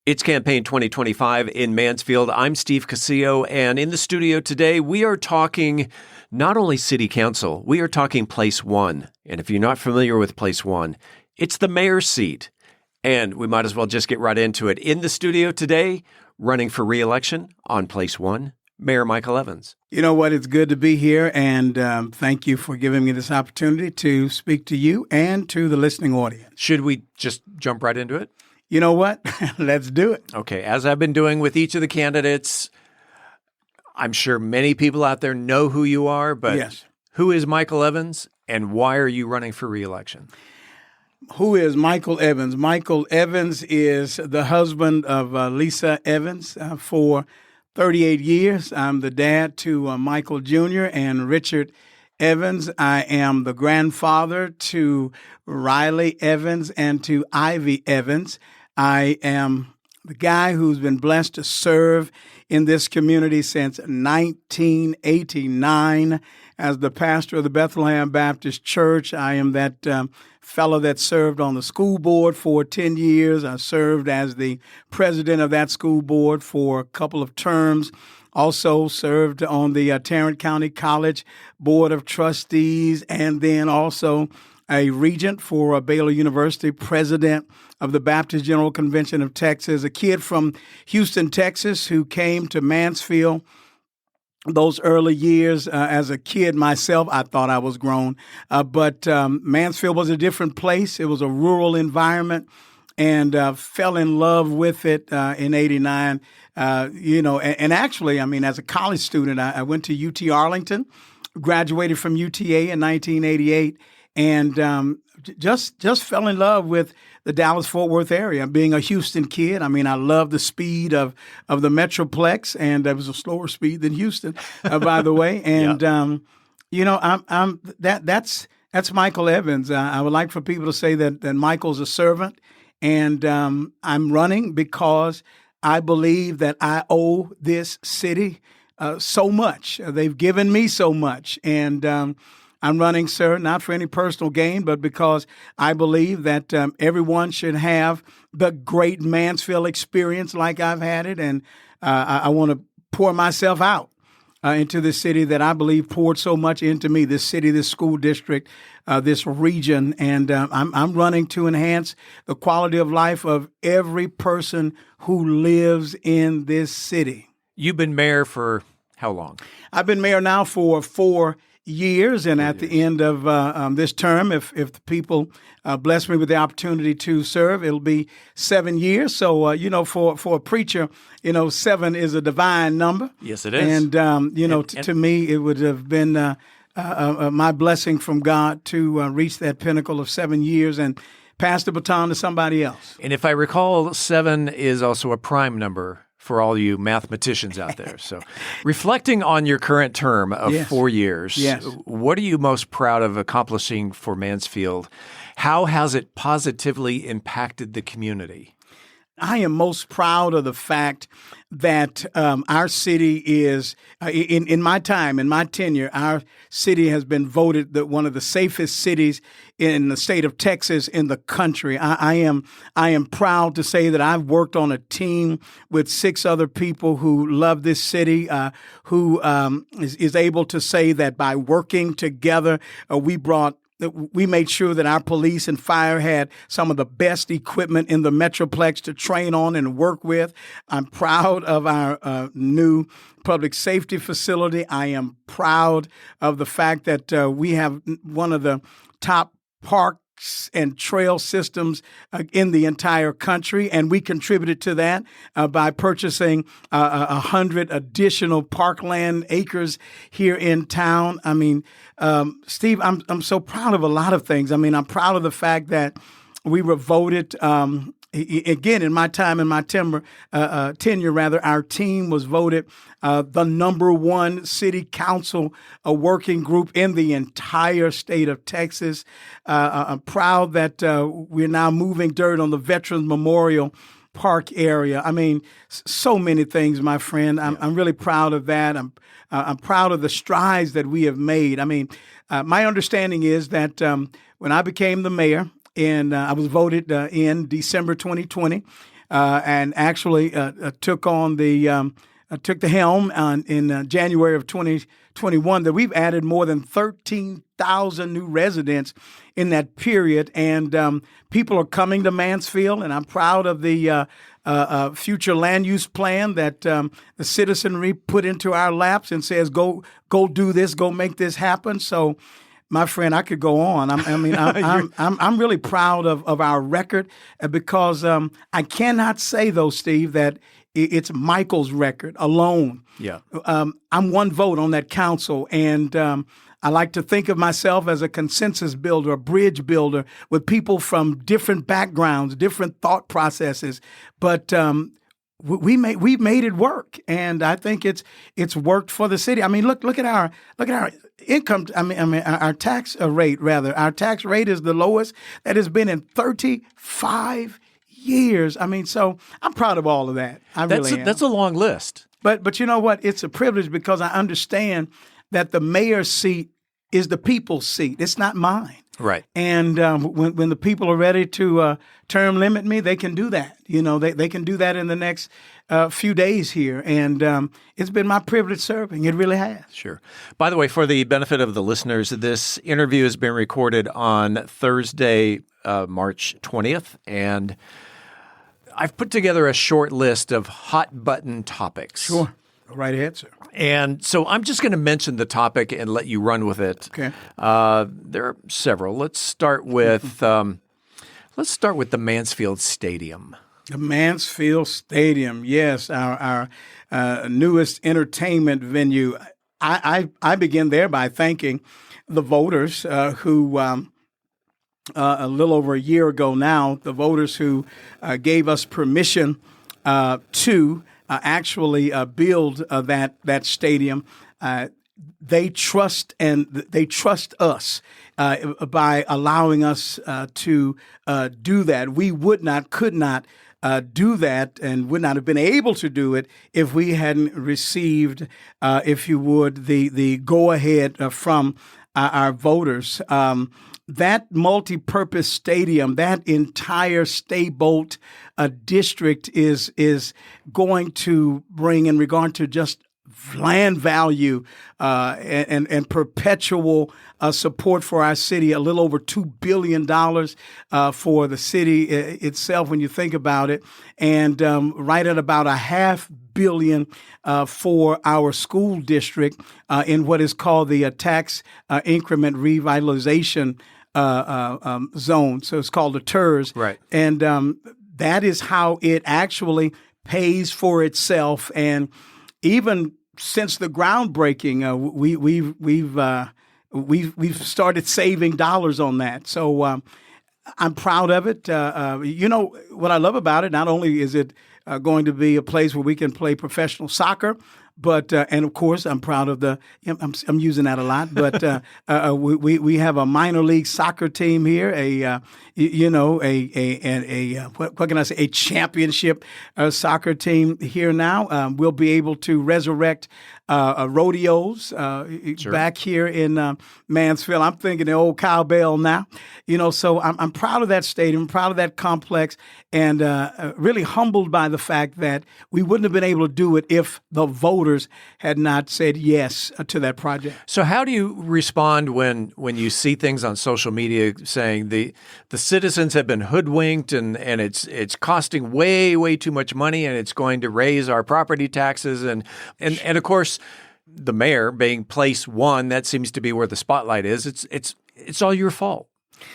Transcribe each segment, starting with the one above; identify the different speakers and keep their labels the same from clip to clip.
Speaker 1: It's Campaign 2025 in Mansfield. I'm Steve Cosio, and in the studio today, we are talking not only City Council, we are talking Place 1. And if you're not familiar with Place 1, it's the mayor's seat. And we might as well just get right into it. In the studio today, running for re-election on Place 1, Mayor Michael Evans.
Speaker 2: You know what? It's good to be here, and thank you for giving me this opportunity to speak to you and to the listening audience.
Speaker 1: Should we just jump right into it?
Speaker 2: You know what? Let's do it.
Speaker 1: Okay, as I've been doing with each of the candidates, I'm sure many people out there know who you are, but
Speaker 2: Yes.
Speaker 1: Who is Michael Evans, and why are you running for re-election?
Speaker 2: Who is Michael Evans? Michael Evans is the husband of Lisa Evans for 38 years. I'm the dad to Michael Jr. and Richard Evans. I am the grandfather to Riley Evans and to Ivy Evans. I am the guy who's been blessed to serve in this community since 1989 as the pastor of the Bethlehem Baptist Church. I am that fellow that served on the school board for 10 years. I served as the president of that school board for a couple of terms. Also served on the Tarrant County College Board of Trustees, and then also a regent for Baylor University, president of the Baptist General Convention of Texas, a kid from Houston, Texas, who came to Mansfield those early years. As a kid myself, I thought I was grown, but Mansfield was a different place. It was a rural environment, and fell in love with it in '89. And actually, I mean, as a college student, I went to UT Arlington, graduated from UTA in 1988, and just fell in love with the Dallas-Fort Worth area. Being a Houston kid, I mean, I love the speed of the Metroplex, and it was a slower speed than Houston, by the way. And that's Michael Evans. I would like for people to say that Michael's a servant, and I'm running because I believe that I owe this city so much. They've given me so much, and I'm running, sir, not for any personal gain, but because I believe that everyone should have the great Mansfield experience like I've had it, and I want to pour myself out into this city that I believe poured so much into me, this city, this school district, this region, and I'm running to enhance the quality of life of every person who lives in this city.
Speaker 1: You've been mayor for how long?
Speaker 2: I've been mayor now for 4 years, and at the end of this term, if the people bless me with the opportunity to serve, it'll be 7 years. So, for a preacher, 7 is a divine number.
Speaker 1: Yes, it is.
Speaker 2: And, to me, it would have been my blessing from God to reach that pinnacle of 7 years and pass the baton to somebody else.
Speaker 1: And if I recall, 7 is also a prime number for all you mathematicians out there. So reflecting on your current term of
Speaker 2: Yes.
Speaker 1: 4 years,
Speaker 2: Yes.
Speaker 1: What are you most proud of accomplishing for Mansfield? How has it positively impacted the community?
Speaker 2: I am most proud of the fact that our city is, in my time, in my tenure, our city has been voted one of the safest cities in the state of Texas, in the country. I am proud to say that I've worked on a team with 6 other people who love this city, who is able to say that by working together, we made sure that our police and fire had some of the best equipment in the Metroplex to train on and work with. I'm proud of our new public safety facility. I am proud of the fact that we have one of the top parks and trail systems in the entire country, and we contributed to that by purchasing 100 additional parkland acres here in town. I mean, Steve, I'm so proud of a lot of things. I mean, I'm proud of the fact that we were voted. Again, in my time, in my tenure, our team was voted the number 1 city council working group in the entire state of Texas. I'm proud that we're now moving dirt on the Veterans Memorial Park area. I mean, so many things, my friend. I'm really proud of that. I'm proud of the strides that we have made. I mean, my understanding is that when I became the mayor, and I was voted in December 2020. and actually took the helm in January of 2021, that we've added more than 13,000 new residents in that period. And people are coming to Mansfield, and I'm proud of the future land use plan that the citizenry put into our laps and says, go do this, go make this happen. So, my friend, I could go on. I'm really proud of our record because I cannot say, though, Steve, that it's Michael's record alone.
Speaker 1: Yeah.
Speaker 2: I'm one vote on that council, and I like to think of myself as a consensus builder, a bridge builder with people from different backgrounds, different thought processes. But we've made it work, and I think it's worked for the city. I mean, look at our income. Our tax rate, rather. Our tax rate is the lowest that has been in 35 years. I mean, so I'm proud of all of that.
Speaker 1: That's a long list.
Speaker 2: But you know what? It's a privilege because I understand that the mayor's seat is the people's seat. It's not mine.
Speaker 1: Right.
Speaker 2: And when the people are ready to term limit me, they can do that. You know, they can do that in the next few days here. And it's been my privilege serving. It really has.
Speaker 1: Sure. By the way, for the benefit of the listeners, this interview has been recorded on Thursday, March 20th. And I've put together a short list of hot button topics.
Speaker 2: Sure. Go right ahead, sir.
Speaker 1: And so I'm just going to mention the topic and let you run with it.
Speaker 2: Okay.
Speaker 1: There are several. Let's start with the Mansfield Stadium.
Speaker 2: The Mansfield Stadium, yes, our newest entertainment venue. I begin there by thanking the voters who. A little over a year ago now, the voters who gave us permission to actually build that stadium. They trust us by allowing us to do that. We could not do that and would not have been able to do it if we hadn't received, if you would, the go ahead from our voters. That multi-purpose stadium, that entire Staybolt district is going to bring, in regard to just land value and perpetual support for our city, a little over $2 billion for the city itself when you think about it, and right at about $500 million for our school district in what is called the tax increment revitalization zone. So it's called the TERS.
Speaker 1: Right.
Speaker 2: And that is how it actually pays for itself. And even since the groundbreaking, we've started saving dollars on that. So I'm proud of it. You know what I love about it? Not only is it going to be a place where we can play professional soccer, but and of course I'm proud of I'm using that a lot. But we have a minor league soccer team here, what can I say? A championship soccer team here now. We'll be able to resurrect rodeos
Speaker 1: Sure.
Speaker 2: back here in Mansfield. I'm thinking the old cowbell now. You know, so I'm proud of that stadium, proud of that complex, and really humbled by the fact that we wouldn't have been able to do it if the voters had not said yes to that project.
Speaker 1: So how do you respond when you see things on social media saying the citizens have been hoodwinked and it's costing way too much money and it's going to raise our property taxes and of course the mayor being place one, that seems to be where the spotlight is. It's all your fault.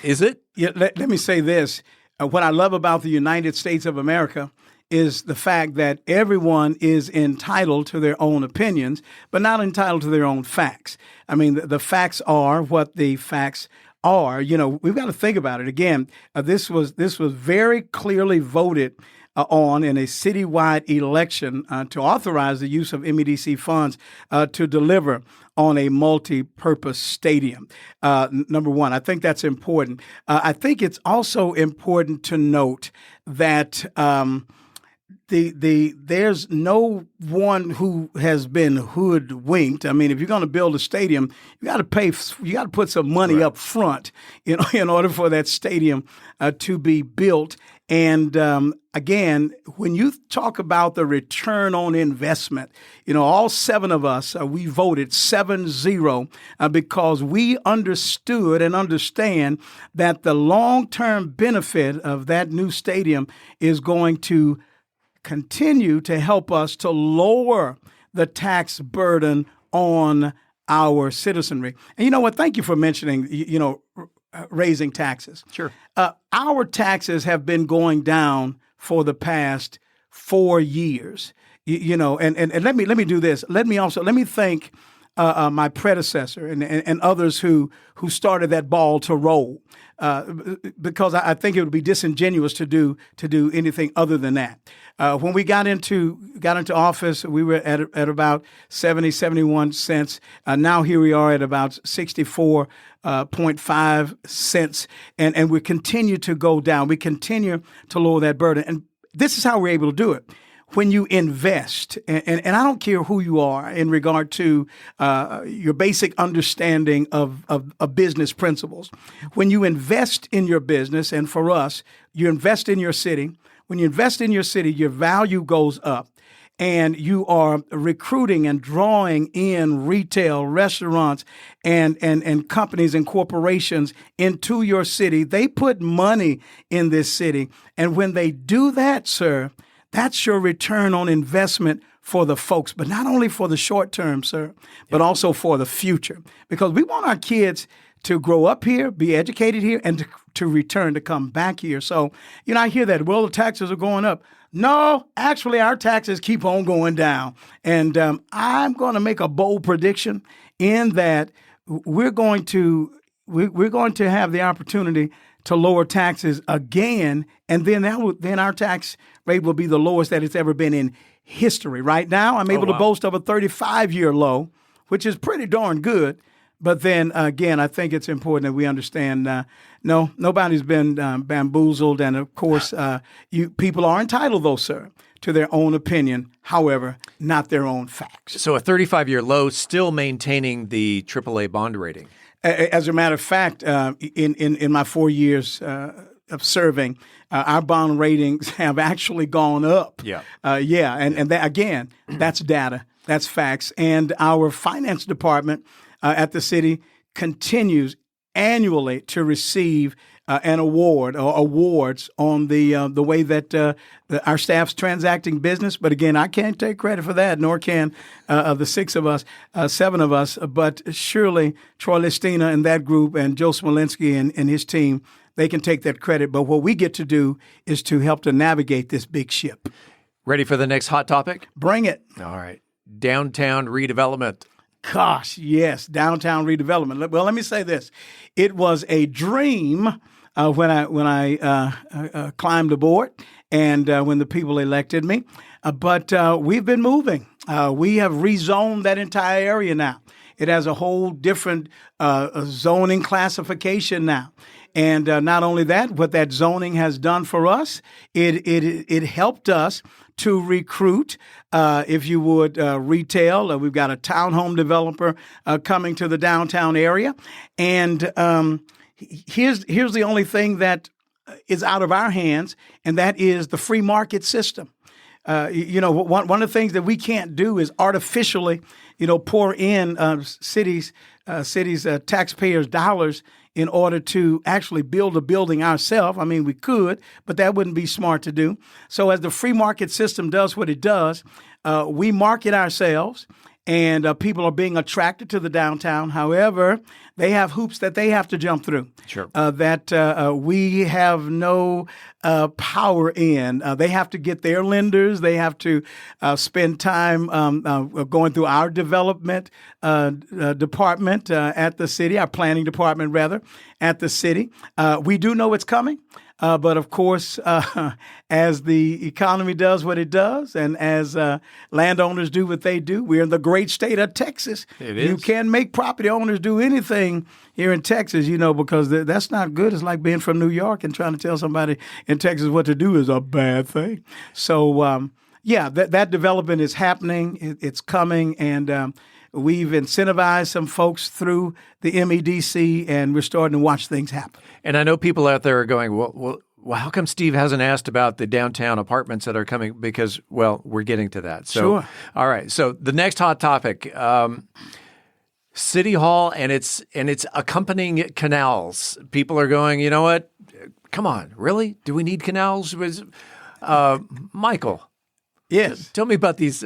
Speaker 1: Is it?
Speaker 2: Yeah, let me say this. What I love about the United States of America is the fact that everyone is entitled to their own opinions, but not entitled to their own facts. I mean, the facts are what the facts are. You know, we've got to think about it. Again, this was very clearly voted on in a citywide election to authorize the use of MEDC funds to deliver on a multi-purpose stadium. Number one, I think that's important. I think it's also important to note that there's no one who has been hoodwinked. I mean, if you're going to build a stadium, you got to put some money
Speaker 1: Right.
Speaker 2: up front, in order for that stadium to be built. And again, when you talk about the return on investment, all 7 of us, we voted 7-0 because we understood and understand that the long-term benefit of that new stadium is going to continue to help us to lower the tax burden on our citizenry. And you know what? Thank you for mentioning, raising taxes.
Speaker 1: Sure.
Speaker 2: Our taxes have been going down for the past 4 years. And let me do this. Let me thank my predecessor and others who started that ball to roll, because I think it would be disingenuous to do anything other than that. When we got into office, we were at about 71 cents. Now here we are at about 64.5 cents, and we continue to go down. We continue to lower that burden, and this is how we're able to do it. When you invest, and I don't care who you are in regard to your basic understanding of business principles, when you invest in your business, and for us, you invest in your city. When you invest in your city, your value goes up, and you are recruiting and drawing in retail, restaurants, and companies and corporations into your city. They put money in this city, and when they do that, sir, that's your return on investment for the folks, but not only for the short term, sir, but also for the future. Because we want our kids to grow up here, be educated here, and to return, to come back here. So, I hear that, well, the taxes are going up. No, actually, our taxes keep on going down. And I'm going to make a bold prediction in that we're going to have the opportunity to lower taxes again, and then our tax rate will be the lowest that it's ever been in history. Right now, I'm able to boast of a 35-year low, which is pretty darn good. But then again, I think it's important that we understand nobody's been bamboozled, and of course, people are entitled, though, sir, to their own opinion. However, not their own facts.
Speaker 1: So a 35-year low, still maintaining the AAA bond rating.
Speaker 2: As a matter of fact, in my 4 years of serving, our bond ratings have actually gone up.
Speaker 1: Yeah.
Speaker 2: And that, again, that's data, that's facts. And our finance department at the city continues annually to receive an award or awards on the way that our staff's transacting business. But again, I can't take credit for that, nor can the 7 of us. But surely Troy Listina and that group, and Joe Smolinski and his team, they can take that credit. But what we get to do is to help to navigate this big ship.
Speaker 1: Ready for the next hot topic?
Speaker 2: Bring it.
Speaker 1: All right. Downtown redevelopment.
Speaker 2: Gosh, yes, downtown redevelopment. Well, let me say this. It was a dream when I climbed aboard and when the people elected me. But we've been moving. We have rezoned that entire area now. It has a whole different zoning classification now. And not only that, what that zoning has done for us, it helped us to recruit, if you would, retail. We've got a townhome developer coming to the downtown area. And here's the only thing that is out of our hands, and that is the free market system. One of the things that we can't do is artificially, pour in cities' taxpayers' dollars in order to actually build a building ourselves. I mean, we could, but that wouldn't be smart to do. So as the free market system does what it does, we market ourselves, and people are being attracted to the downtown. However, they have hoops that they have to jump through.
Speaker 1: Sure.
Speaker 2: That we have no power in. They have to get their lenders. They have to spend time going through our development department at the city, our planning department, rather, at the city. We do know it's coming. But of course, as the economy does what it does, and as landowners do what they do, we're in the great state of Texas.
Speaker 1: It is.
Speaker 2: You can't make property owners do anything here in Texas, because that's not good. It's like being from New York and trying to tell somebody in Texas what to do is a bad thing. So, that development is happening. It's coming, and we've incentivized some folks through the MEDC, and we're starting to watch things happen.
Speaker 1: And I know people out there are going, well, Well, how come Steve hasn't asked about the downtown apartments that are coming? Because, well, we're getting to that. So,
Speaker 2: Sure.
Speaker 1: All right. So the next hot topic, City Hall and its accompanying canals. People are going, you know what? Come on, really? Do we need canals? Michael,
Speaker 2: Yes.
Speaker 1: tell me about these.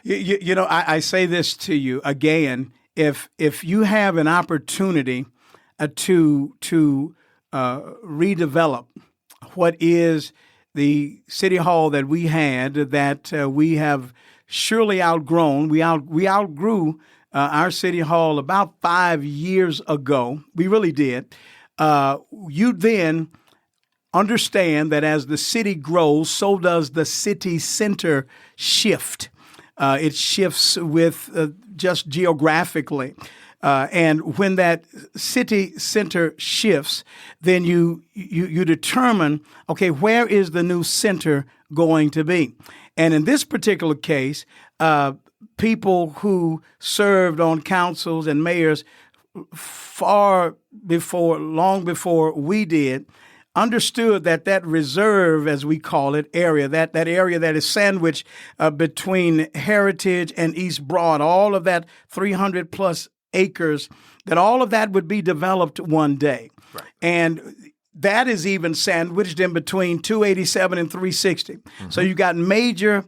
Speaker 2: I say this to you again. If you have an opportunity to redevelop what is the City Hall that we had, that we have surely outgrown. We outgrew our City Hall about 5 years ago. We really did. You then understand that as the city grows, so does the city center shift. It shifts with just geographically. And when that city center shifts, then you determine, okay, where is the new center going to be? And in this particular case, people who served on councils and mayors long before we did, understood that reserve, as we call it, area, that area that is sandwiched between Heritage and East Broad, all of that 300 plus acres, that all of that would be developed one day.
Speaker 1: Right.
Speaker 2: And that is even sandwiched in between 287 and 360. Mm-hmm. So you got major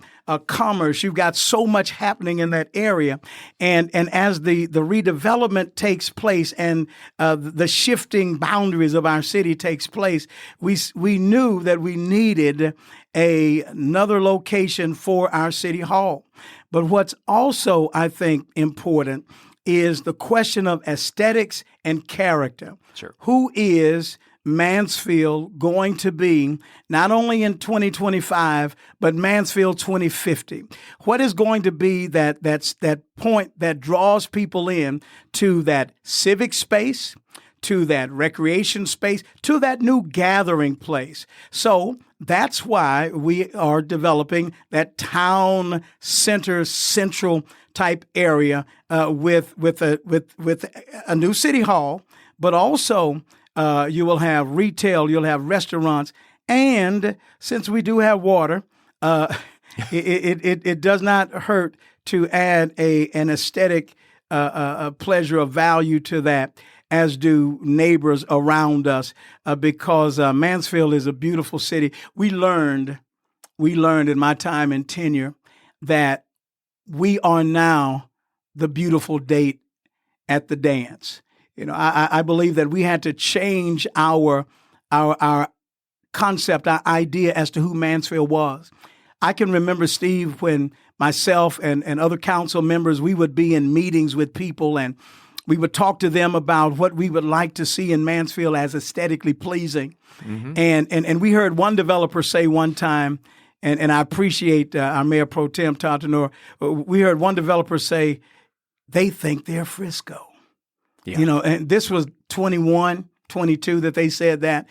Speaker 2: commerce. You've got so much happening in that area. And as the redevelopment takes place and the shifting boundaries of our city takes place, we knew that we needed another location for our city hall. But what's also, I think, important is the question of aesthetics and character.
Speaker 1: Sure. Who
Speaker 2: is Mansfield going to be not only in 2025, but Mansfield 2050? What is going to be that point that draws people in to that civic space, to that recreation space, to that new gathering place? So that's why we are developing that town center, central type area with a new city hall, but also you will have retail, you'll have restaurants, and since we do have water, it does not hurt to add an aesthetic pleasure of value to that, as do neighbors around us, because Mansfield is a beautiful city. We learned in my time and tenure that we are now the beautiful date at the dance. You know, I believe that we had to change our concept, our idea as to who Mansfield was. I can remember, Steve, when myself and other council members, we would be in meetings with people and we would talk to them about what we would like to see in Mansfield as aesthetically pleasing. Mm-hmm. And we heard one developer say one time, and I appreciate our Mayor Pro Tem, Todd Tenor, we heard one developer say, they think they're Frisco. Yeah. You know, and this was 21, 22 that they said that.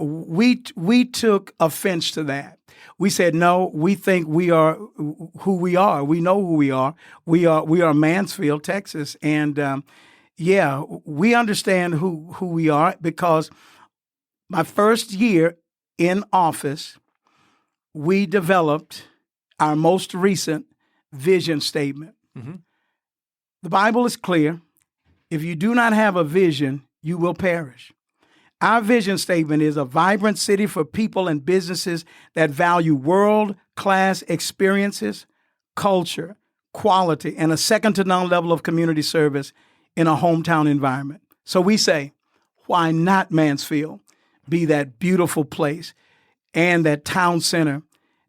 Speaker 2: We took offense to that. We said, no, we think we are who we are. We know who we are. We are Mansfield, Texas. And we understand who we are, because my first year in office, we developed our most recent vision statement. Mm-hmm. The Bible is clear. If you do not have a vision, you will perish. Our vision statement is a vibrant city for people and businesses that value world-class experiences, culture, quality, and a second-to-none level of community service in a hometown environment. So we say, why not Mansfield be that beautiful place and that town center,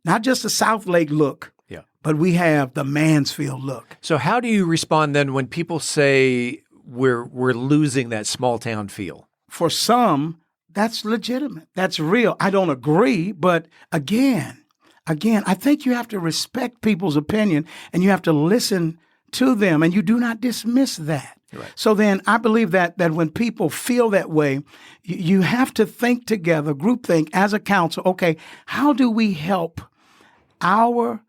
Speaker 2: not just a South Lake look, but we have the Mansfield look.
Speaker 1: So how do you respond then when people say we're losing that small town feel?
Speaker 2: For some, that's legitimate. That's real. I don't agree, but again, I think you have to respect people's opinion and you have to listen to them, and you do not dismiss that.
Speaker 1: Right.
Speaker 2: So then I believe that when people feel that way, you have to think together, groupthink as a council. Okay, how do we help our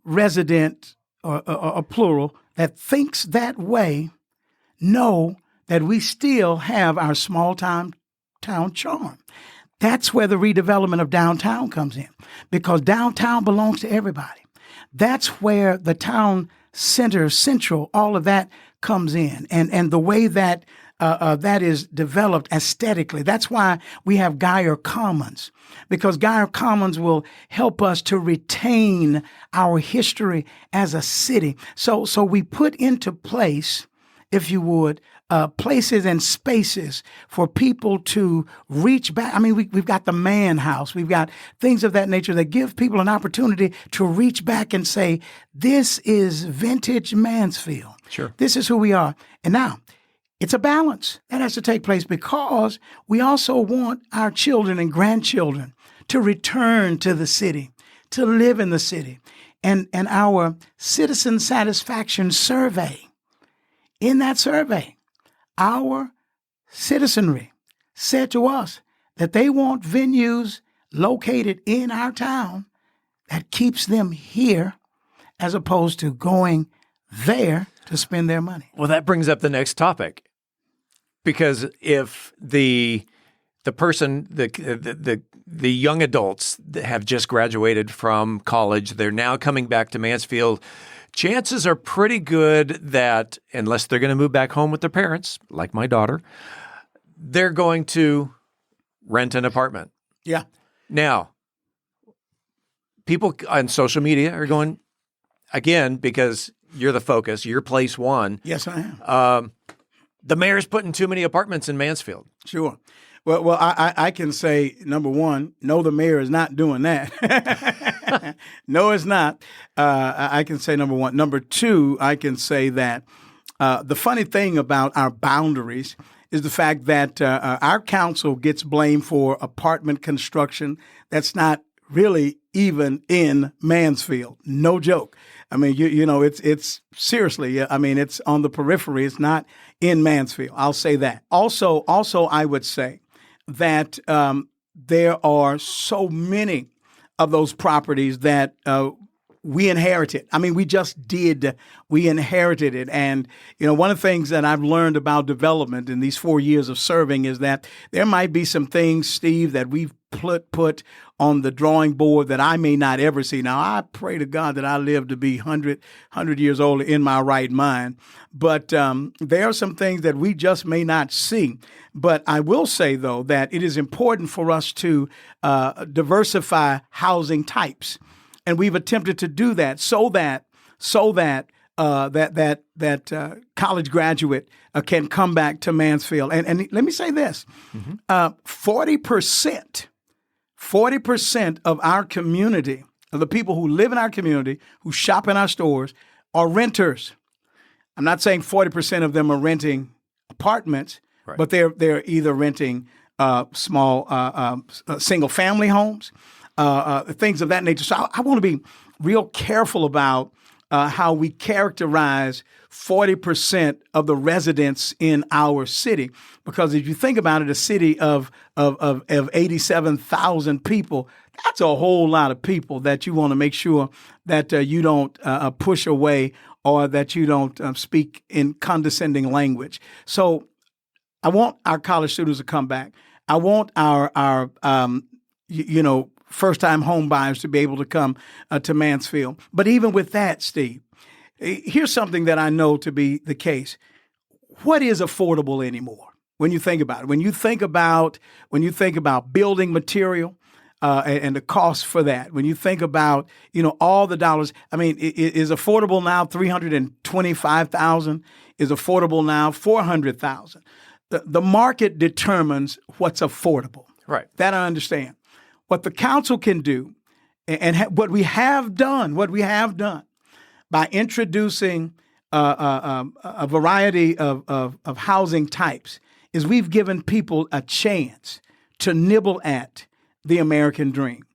Speaker 2: resident or plural that thinks that way know that we still have our small town charm? That's where the redevelopment of downtown comes in, because downtown belongs to everybody. That's where the town center, central, all of that comes in, and the way that that is developed aesthetically. That's why we have Geyer Commons, because Geyer Commons will help us to retain our history as a city. So we put into place, if you would, places and spaces for people to reach back. I mean, we've got the Man House. We've got things of that nature that give people an opportunity to reach back and say, this is vintage Mansfield.
Speaker 1: Sure.
Speaker 2: This is who we are. And now, it's a balance that has to take place, because we also want our children and grandchildren to return to the city, to live in the city. And our citizen satisfaction survey, in that survey, our citizenry said to us that they want venues located in our town that keeps them here as opposed to going there to spend their money.
Speaker 1: Well, that brings up the next topic. Because if the person, the young adults that have just graduated from college, they're now coming back to Mansfield, chances are pretty good that, unless they're going to move back home with their parents, like my daughter, they're going to rent an apartment.
Speaker 2: Yeah.
Speaker 1: Now, people on social media are going, again, because you're the focus, you're place one.
Speaker 2: Yes, I am.
Speaker 1: The mayor's putting too many apartments in Mansfield.
Speaker 2: Sure. Well, I can say, number one, no, the mayor is not doing that. No, it's not. I can say number one. Number two, I can say that the funny thing about our boundaries is the fact that our council gets blamed for apartment construction that's not really even in Mansfield. No joke. I mean, you know, it's seriously, I mean, it's on the periphery. It's not in Mansfield. I'll say that. Also, I would say that there are so many of those properties that we inherited. I mean, we just did. We inherited it. And, you know, one of the things that I've learned about development in these 4 years of serving is that there might be some things, Steve, that we've put on the drawing board that I may not ever see. Now, I pray to God that I live to be 100 years old in my right mind. But there are some things that we just may not see. But I will say, though, that it is important for us to diversify housing types. And we've attempted to do that so that college graduate can come back to Mansfield. And let me say this, 40% of our community, of the people who live in our community, who shop in our stores, are renters. I'm not saying 40% of them are renting apartments, right, but they're either renting small single-family homes, things of that nature. So I want to be real careful about how we characterize 40% of the residents in our city, because if you think about it, a city of 87,000 people, that's a whole lot of people that you want to make sure that you don't push away, or that you don't speak in condescending language. So I want our college students to come back. I want our first-time home buyers to be able to come to Mansfield. But even with that, Steve, here's something that I know to be the case. What is affordable anymore when you think about it? When you think about building material and the cost for that, when you think about, all the dollars, I mean, is affordable now $325,000? Is affordable now $400,000? The market determines what's affordable.
Speaker 1: Right. That
Speaker 2: I understand. What the council can do, and what we have done by introducing a variety of housing types, is we've given people a chance to nibble at the American dream,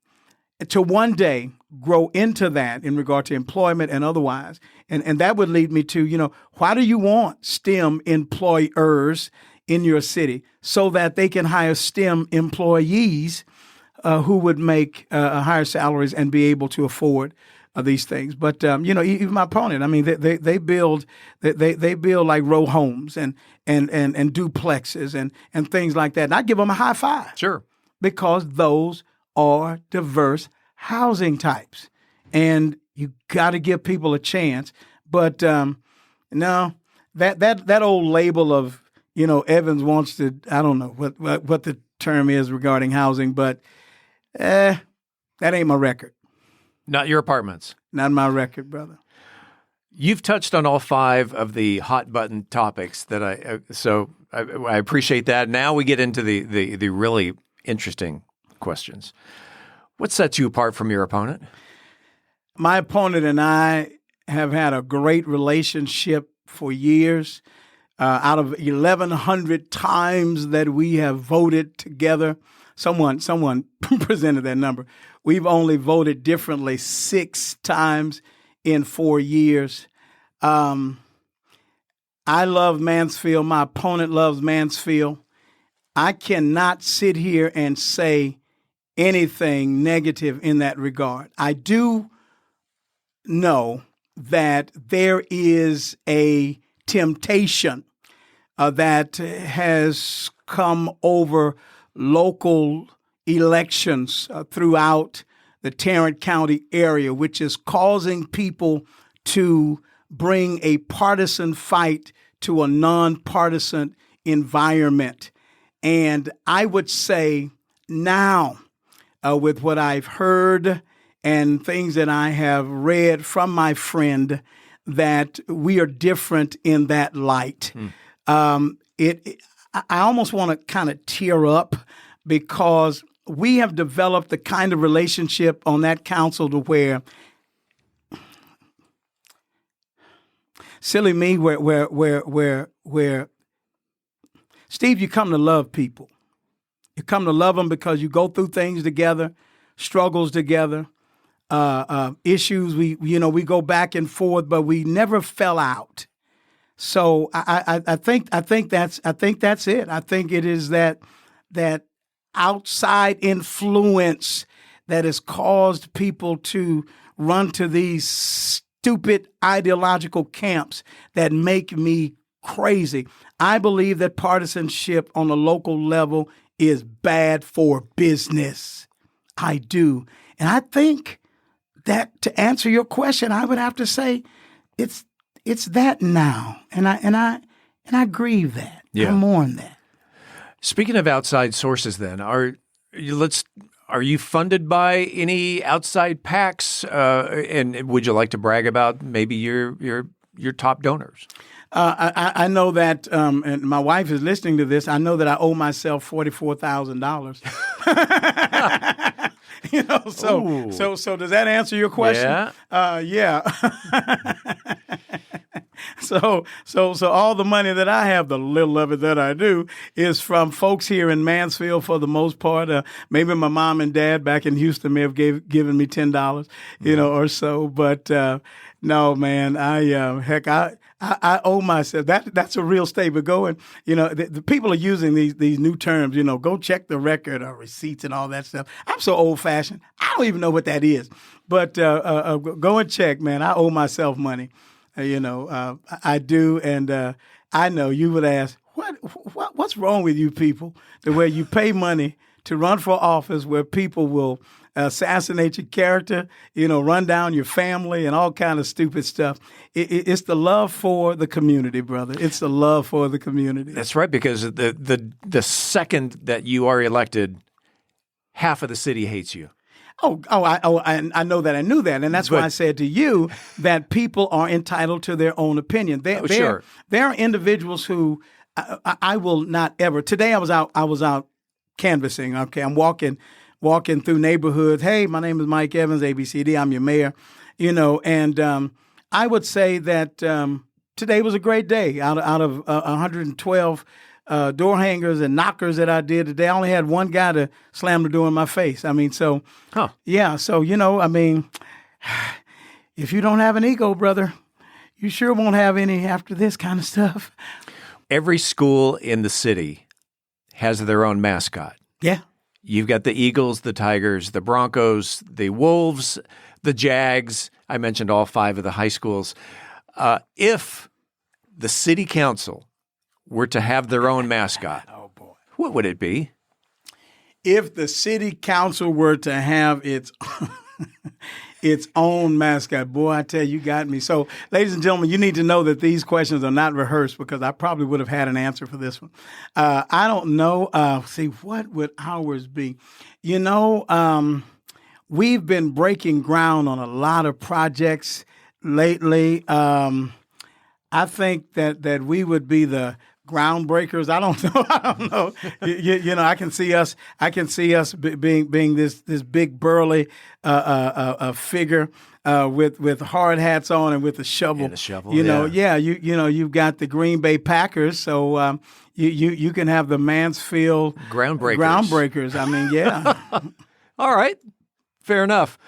Speaker 2: to one day grow into that in regard to employment and otherwise. And that would lead me to, why do you want STEM employers in your city? So that they can hire STEM employees who would make higher salaries and be able to afford these things. But even my opponent, I mean, they build like row homes and duplexes and things like that. And I give them a high five.
Speaker 1: Sure.
Speaker 2: because those are diverse housing types. And you got to give people a chance. But no, that old label of, Evans wants to, I don't know what the term is regarding housing, but that ain't my record.
Speaker 1: Not your apartments.
Speaker 2: Not my record, brother.
Speaker 1: You've touched on all 5 of the hot button topics that I appreciate that. Now we get into the really interesting questions. What sets you apart from your opponent?
Speaker 2: My opponent and I have had a great relationship for years. Out of 1,100 times that we have voted together, someone presented that number. We've only voted differently 6 times in 4 years. I love Mansfield. My opponent loves Mansfield. I cannot sit here and say anything negative in that regard. I do know that there is a temptation that has come over local elections throughout the Tarrant County area, which is causing people to bring a partisan fight to a nonpartisan environment. And I would say now, with what I've heard and things that I have read from my friend, that we are different in that light. I almost want to kind of tear up because we have developed the kind of relationship on that council to where, silly me, where Steve, you come to love people. You come to love them because you go through things together, struggles together, issues. We go back and forth, but we never fell out. So I think that's it. I think it is that outside influence that has caused people to run to these stupid ideological camps that make me crazy. I believe that partisanship on a local level is bad for business. I do. And I think that to answer your question, I would have to say it's that now. And I grieve that.
Speaker 1: Yeah.
Speaker 2: I mourn that.
Speaker 1: Speaking of outside sources then, are you funded by any outside PACs? And would you like to brag about maybe your top donors?
Speaker 2: I know that, and my wife is listening to this. I know that I owe myself $44,000. So does that answer your question?
Speaker 1: Yeah.
Speaker 2: So all the money that I have, the little of it that I do, is from folks here in Mansfield for the most part. Maybe my mom and dad back in Houston may have given me $10, or so. But no, man, I owe myself. That's a real statement. The people are using these new terms. Go check the record or receipts and all that stuff. I'm so old fashioned. I don't even know what that is. But go and check, man. I owe myself money. I do, and I know you would ask, what's wrong with you people? The way you pay money to run for office, where people will assassinate your character, run down your family, and all kind of stupid stuff. It's the love for the community, brother. It's the love for the community.
Speaker 1: That's right, because the second that you are elected, half of the city hates you.
Speaker 2: I know that. I knew that. And that's why I said to you that people are entitled to their own opinion. Sure. There are individuals who I will not ever. Today I was out canvassing. Okay. I'm walking through neighborhoods. Hey, my name is Mike Evans, ABCD. I'm your mayor, and I would say that today was a great day. Out of 112 door hangers and knockers that I did today, I only had one guy to slam the door in my face. Yeah. So, if you don't have an ego, brother, you sure won't have any after this kind of stuff.
Speaker 1: Every school in the city has their own mascot.
Speaker 2: Yeah.
Speaker 1: You've got the Eagles, the Tigers, the Broncos, the Wolves, the Jags. I mentioned all 5 of the high schools. If the city council were to have their own mascot,
Speaker 2: oh boy,
Speaker 1: what would it be?
Speaker 2: if the city council were to have its its own mascot, boy, I tell you, got me. So, ladies and gentlemen, you need to know that these questions are not rehearsed because I probably would have had an answer for this one. I don't know. See, what would ours be? You know, we've been breaking ground on a lot of projects lately. I think that we would be the groundbreakers. I don't know. I don't know. You know, I can see us being this big burly figure with hard hats on and with a shovel.
Speaker 1: And a shovel.
Speaker 2: You know, you know, you've got the Green Bay Packers, so you can have the Mansfield groundbreakers. I mean, yeah.
Speaker 1: All right, fair enough.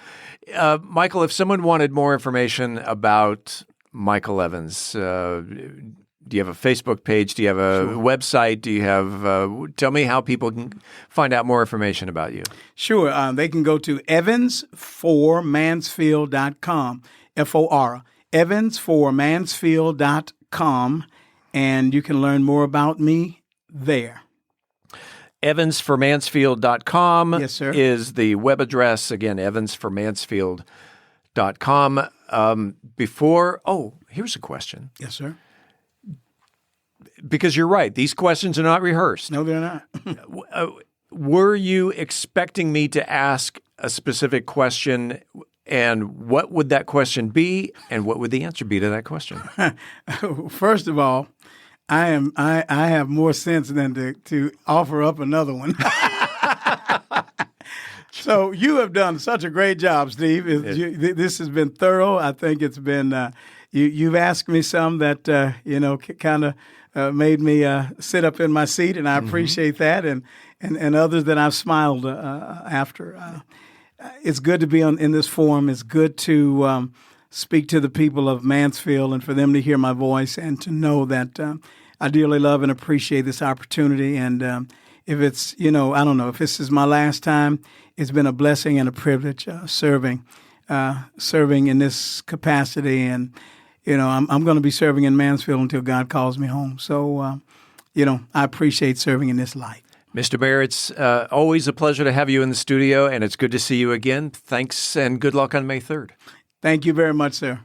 Speaker 1: Michael, if someone wanted more information about Michael Evans, do you have a Facebook page? Do you have a website? Do you have? Tell me how people can find out more information about you.
Speaker 2: Sure. They can go to evansformansfield.com, F-O-R, evansformansfield.com, and you can learn more about me there.
Speaker 1: Evansformansfield.com
Speaker 2: Yes, sir.
Speaker 1: is the web address. Again, evansformansfield.com. Here's a question.
Speaker 2: Yes, sir.
Speaker 1: Because you're right. These questions are not rehearsed.
Speaker 2: No, they're not.
Speaker 1: Were you expecting me to ask a specific question, and what would that question be, and what would the answer be to that question?
Speaker 2: First of all, I have more sense than to offer up another one. So you have done such a great job, Steve. This has been thorough. I think it's been you've asked me some that kind of made me sit up in my seat, and I appreciate that, and others that I've smiled after. It's good to be in this forum. It's good to speak to the people of Mansfield and for them to hear my voice and to know that I dearly love and appreciate this opportunity. And if it's, I don't know, if this is my last time, it's been a blessing and a privilege serving in this capacity. And I'm going to be serving in Mansfield until God calls me home. So, I appreciate serving in this life.
Speaker 1: Mr. Mayor, it's always a pleasure to have you in the studio, and it's good to see you again. Thanks, and good luck on May 3rd.
Speaker 2: Thank you very much, sir.